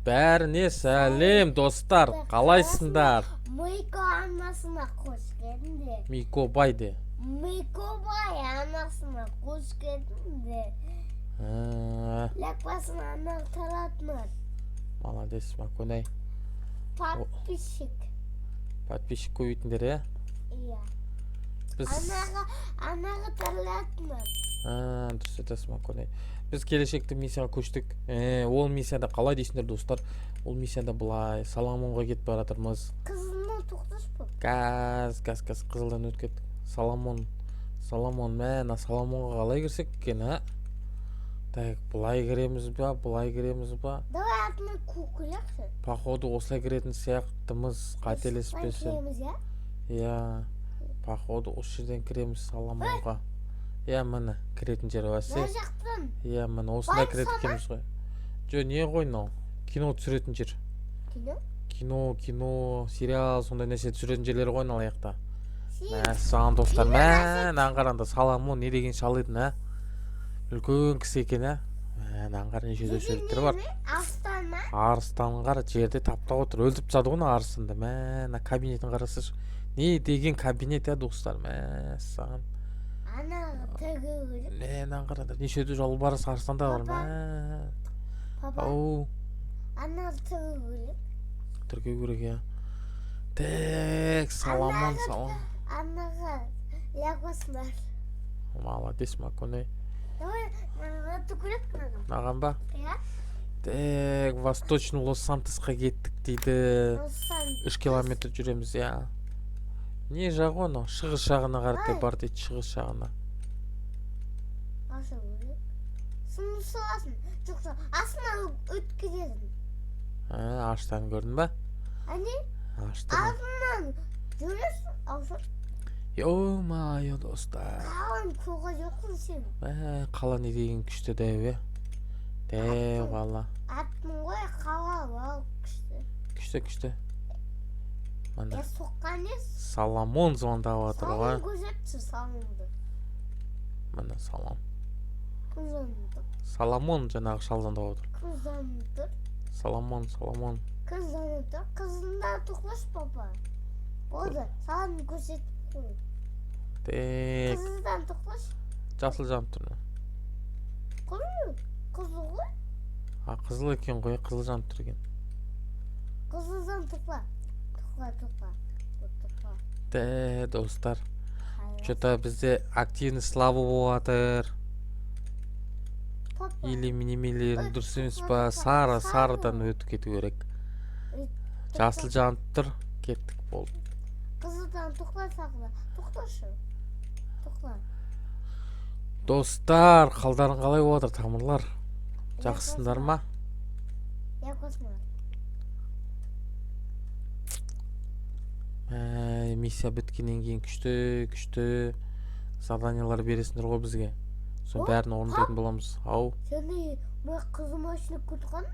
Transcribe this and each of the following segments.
Бәріне сәлем достар, қалайсыңдар? Мико анасына қош келдіңдер. Мико байды. Мико бай анасына қош келдіңдер. Ләкпасын ана таратмыр. Молодец, Маконай. Подписчик көбейтіндер, е? Иә. Біз... Анаға таратмыр. Дұрыс айтасың, Маконай. Біз келешекті миссияға көштік. Ол миссияда қалай дейсіңдер, достар? Ол миссияда былай Соломонға кетіп баратырмыз. Қызылдан тоқташ бұл. Газ, қызылдан өтіп кеттік. Соломон, мәна Соломонға қалай кірсек екен, а? Так, былай кіреміз ба? Давай атына көкілікші. Походу, осылай кіретін сияқтымыз, қателеспесін. Иә, походу, осы жерден кіреміз Соломонға. Иә, міне, кіретін жер осы. Мына жақтан. Иә, міне, осындай кіретін екенбіз ғой. Жо, не ғой мынау? Кино түсіретін жер. Кино, сериал, сондай нәрсе түсіретін жерлер ғой мына аяқта. Саған достар, мән қараңда Соломон не деген шал еді, ә? Үлкен кісі екен, ә? Мән қара неше дөшеліктер бар. Арыстан қара жерде таптап отыр. Өлтіріп тастады ғой арыстанды. Мән кабинетін қарасыш. Не деген кабинет, ә, достар? Мән саған. Мән қараңда неше дөш жолбарыс арыстанда бар. Мән. Ау. Түрге көрек, я. Так, Соломон. Анаға ләкпасындар. Молодец, Маконай. Давай, түкірек маған. Маған ба? Иә. Так, Восточный Лос-Сантосқа кеттік дейді. 3 километр жүреміз, я. Не жағы оны? Шығыс жағына қаратай бар дейді, шығыс жағына. Аша көрек. Сұны сұласын. Жоқса, асына өткізесің. Аштан көрдің ба? Әне? Аштан. Алдынан жүресің, аушы. Йо-майо, достар. Қалан көға жоқсың сен. Қала не деген күшті дәу, дәу қала. Аттың ғой қала бау күшті. Күшті. Мында. Соққан ес? Соломон звондап отыр ғой. Соломон көзетші Соломонды. Мында Соломон. Күзанды. Соломон жаңағы шал звондап отыр. Күзанды. Соломон. Күзанды. Қызында тұқлаш папа. Болды. Соломон көзетіп қой. Тек. Қызыдан тұқлаш. Жасыл жанып тұр. Қызыл ғой? Қызыл екен ғой, қызыл жанып тұр екен. Қызылдан тұқла. Тұқла. Достар. Что-то бізде активный слабы болатыр. Или минемелерін дұрыс емес па? Сарыдан өтіп кету керек. Жасыл жанып тұр, кеттік болды. Қызылдан тұқла сақла. Тұқлашы. Тұқла. Достар, қалдарың қалай болатыр, тамырлар? Жақсысыңдар ма? Якосына. Миссия біткеннен кейін күшті заданиялар бересіңдер ғой бізге. Соның бәрін орындайтын боламыз. Ау. Сені қызыл машина күтқан?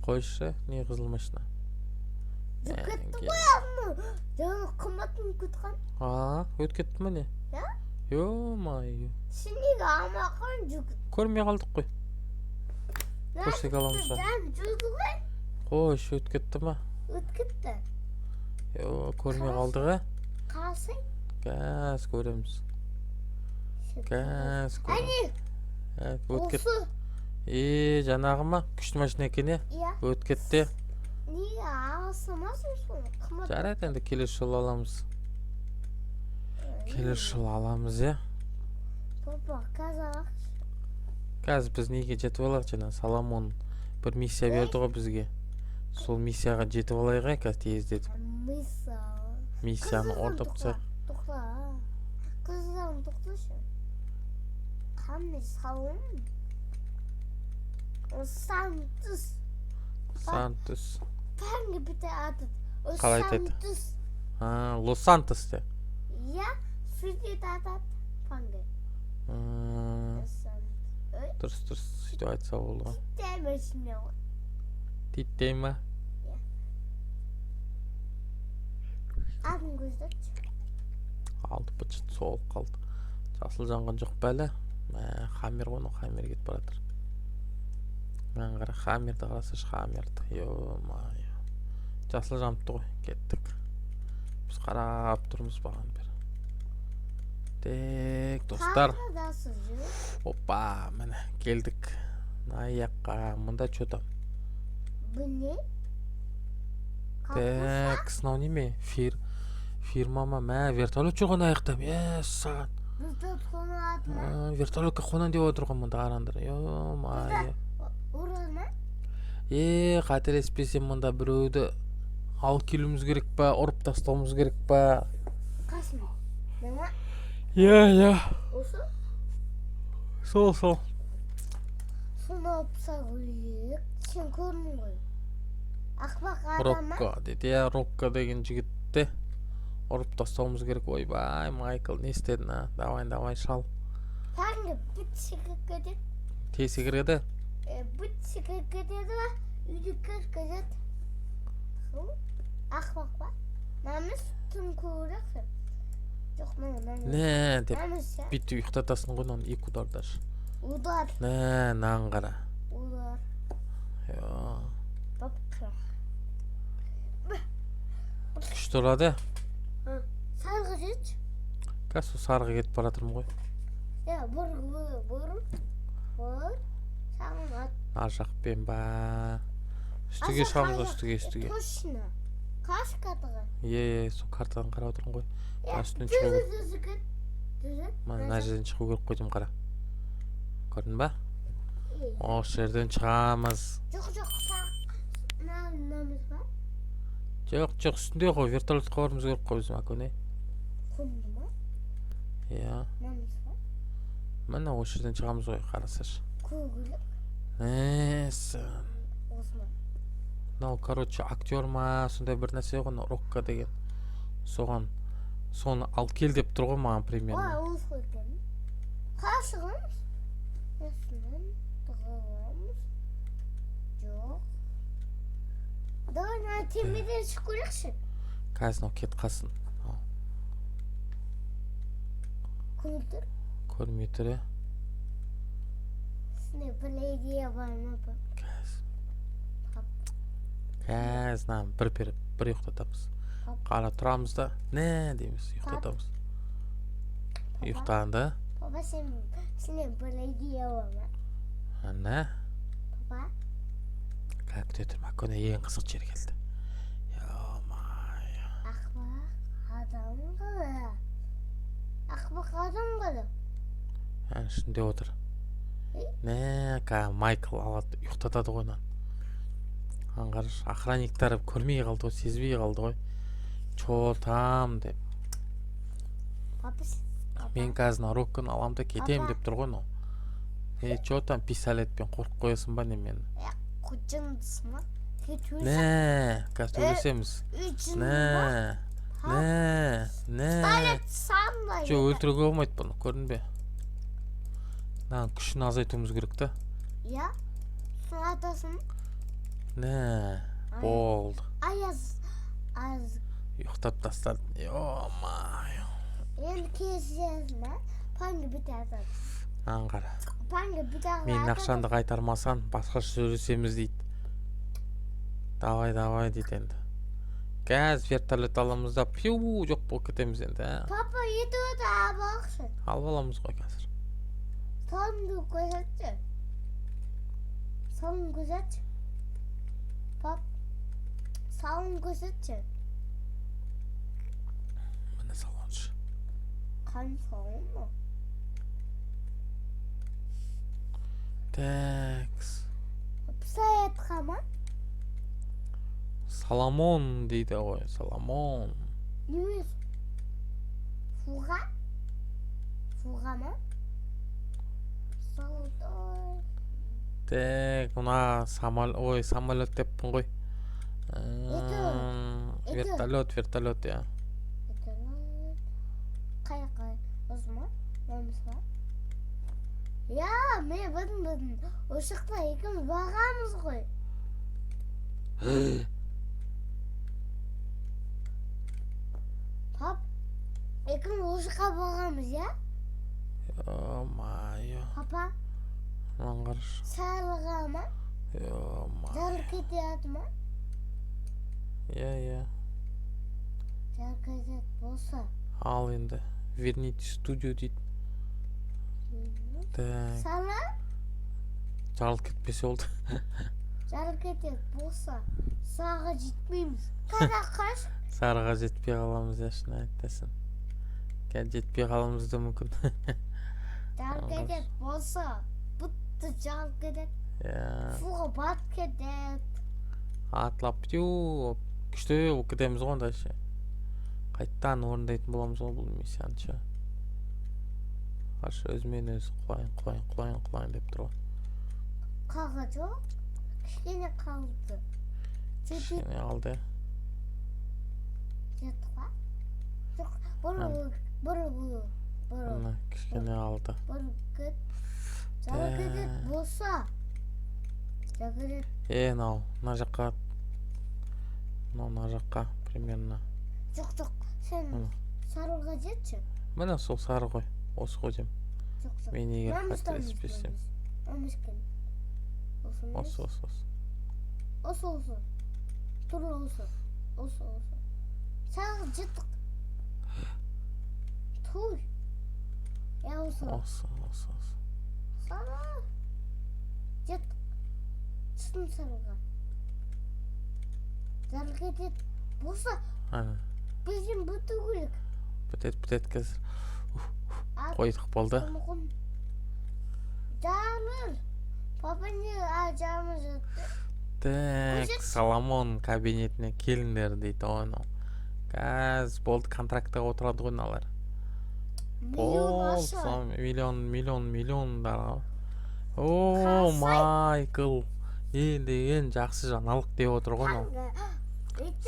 Қойшы, не қызыл машина? Жүкетті ғой алдыны. Жаңа қымбатын күтқан? Өткетті ма не? Йо-майо. Сен неге алмаққан жүкет? Көрмей қалдық қой. Көрсек аламыз ба? Жүгі ғой? Қойш, өткетті ма? Өткетті. Көрмей қалдық, ә? Қарасай? Газ көреміз. Әне? Өткет. Жаңағы ма? Күшті машина екен, е? Иә. Өткетті. Неге алсамасын соны? Жарайды, енді келесі жолы аламыз. Е? Папа, қазақ. Қазір біз неге жетіп алақ жаңа? Соломон бір миссия берді ғой бізге. Сол миссияға жетіп алайық, қазір тездетіп. Миссияны ордап тұсақ. Тұқла. Қыздан тұқлашы. Қамны салым. Сантус. Пәңгі біті атыд. Қалай айтады? Лос-Сантос де. Иә, сөйтет атады пәңгі. Дұрыс, сөйтіп айтса болды ғой. Титтеймі ішіне ғой. Титтей ма? Атын көздетші. Алды бұтшыт соғып қалды. Жасыл жанған жоқ бәлі. Хамер ғой, хамер кетіп баратыр. Мен қара хаммерді қарасаш, хаммерді. Ё-майо. Жасыл жаныпты ғой, кеттік. Біз қарап тұрмыз баған бері. Тек, достар. Қайдасыз жүр? Опа, міне, келдік. Аяққа, мұнда чөтам. Бұл не? Так, сынау неме? Фирмама, мә, вертолет жүрген аяқта. Саған. Бізді қонады ма? Вертолетке қонан деп отырған мұнда қарандар. Ё-майо. Ұрады ма? Қателеспесем мұнда біреуді алып келуіміз керек па, ұрып тастауымыз керек па? Қасым? Мына? Иә. Осы? Сол. Соны опса көрейік. Сен көрдің ғой. Ақпақ адам ма? Рокко дейді. Рокко деген жігітті ұрып тастауымыз керек. Ойбай, Майкл, не істедің, а? Давай, шал. Таңғы бүт секіріп кетеді. Тез секіреді? Бүт секіріп кетеді ба? Үйді кіргізеді. Ақпақ па? Намыс түн көрексің. Жоқ, намыс. Не, деп Намыс, я? бүйтіп ұйықтатасың ғой, оны екі удардар. Удар. Не, нан қара. Удар. Йо. Бапқа. Күшті ұрады. Сарғы жет. Қазір сарғы кетіп баратырмын ғой. Бұр. Сағын ат. Ар жақпен ба. Үстіге шығамыз, үстіге. Точно. Қаш қатығы? Сол картадан қарап отырмын ғой. Үстінен шығу керек. Дүзі. Мына жерден шығу керек қойдым, қара. Көрдің ба? Осы жерден шығамыз. Жоқ, намыз ба? Жоқ, үстінде ғой, вертолетқа барымыз керек қой өзім, әкөне. Құнды ма? Иә. Намыз ба? Міне осы жерден шығамыз ғой, қарасаш. Көгілік. Осы Осы ма? мынау, короче, актер ма, сондай бір нәрсе ғой, Рокко деген. Соны алып кел деп тұр ғой маған примерно. Осы ғой екен. Қашығымыз? Осынан тұғыламыз. Жоқ. Давай, темеден шығып көрекші. Қазір мынау кет қалсын. Көрдір. Көрмей тұр, е? Сіне бір идея бар ма? Қазір бір ұйықтатамыз. Қара тұрамыз да, не дейміз, ұйықтатамыз. Ұйықтанды. Папа, сіне бір идея бар ма? Әне? Папа? Күте тұрма, көне ең қызық жер келді. Ё-майо. Ақпақ адам қады. Ішінде отыр. Не, Майкл алады, ұйықтатады ғой нан. Аңғарыш, охранниктар көрмей қалды ғой, сезбей қалды ғой. Чотам деп. Папа? Мен қазір Рокконы алам да кетем деп тұр ғой, но. Чотам пистолетпен қорқып қоясың ба не мені? Құтжындысы ма? Не, қазір төлесеміз. Не. Пистолет саңдай. Жоқ, өлтіруге болмайды бұны, көрдің бе? Күшін азайтуымыз керек та. Я? Сұратасын? Не, болды. Аяз. Ұйықтап тастады. Ё-майо. Енді кезесін, паңғы бітеді. Аңғара. Паңғы бітеді. Мен ақшанды қайтармасан, басқа сөйлесеміз дейді. Давай дейді енді. Қазір вертолет аламыз да, пиу, жоқ болып кетеміз енді. Папа, етуді абақшы. Алып аламыз ғой қазір. Салымды көзетші. Салым көзетші. Пап, салым көзетші. Міне салоншы. Қан салым ма? Тәкс. Саятқа ма? Соломон дейді ғой, Соломон. Немес? Фуға? Фуға ма? Салдай. Тек, мына самолет деппін ғой. Вертолет, я. Қай, осы ма? Намыс ма? Я, мен бұдын. Ошықта екіміз бағамыз ғой. Пап, екіміз ошыққа бағамыз, я? Ё-майо. Папа, Аңғарыш. сарыға ма? Жарық кетеді ма? Иә. Жарық кетеді болса. Ал енді верните студио дейді. Так, Сала? жарылып кетпесе болды. Жарық кетеді болса. Саға жетпейміз. Қаш? Сарыға жетпей қаламыз, я шын айтасың. Қазір жетпей қаламыз да мүмкін. Жарық кетеді болса. Бұтты жарық кетеді. Иә. Суға батып кетеді. Атлап бітеу күшті болып кетеміз ғой онда ше. Қайттан орындайтын боламыз ғой бұл миссияны ше. Қаршы өзімен өзі құлайын деп тұр ғой. Қаға жоқ? Кішкене қалды. Кішкене алды. Жетті ға? Жоқ, бұры. Мына кішкене алды. Бұры кет. Жарық кетеді болса. Жарық кетеді. Мына жаққа. Мына жаққа примерно. Жоқ, сен сарыға жетші. Міне сол сары ғой. Осы ғой дем. Жоқ. Мен егер қателеспесем. Осы. Осы. Тұр осы. Сағы жеттік. Тұр. Осы. Сары. Жеттік. Түстің сарыға. Жарық етеді. Болса. Бізден бұты көлік. Бүтет қазір. Қойдық болды. Жарыр. Папа не ажамыз өтті. Так, Соломон кабинетіне келіңдер дейді оны. Қазір болды, контрактыға отырады ғой налар. Миллиондар. О, Майкл. Енді жақсы жаңалық деп отыр ғой.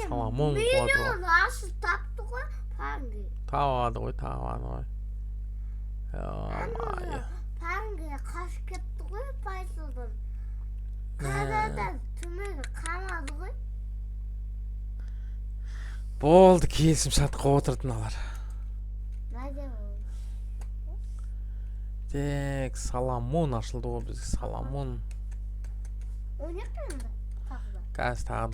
Соломон қуады ғой. Миллион ашы тапты ғой, панги. Табады ғой. Панги қашып кетті ғой, пайсылдан. Қададан түмегі қамады ғой. Болды, келісім шартқа отырды налар. Найде болды? Так, Соломон ашылды ғой бізге, Соломон. О, не қылды? Қазір тағы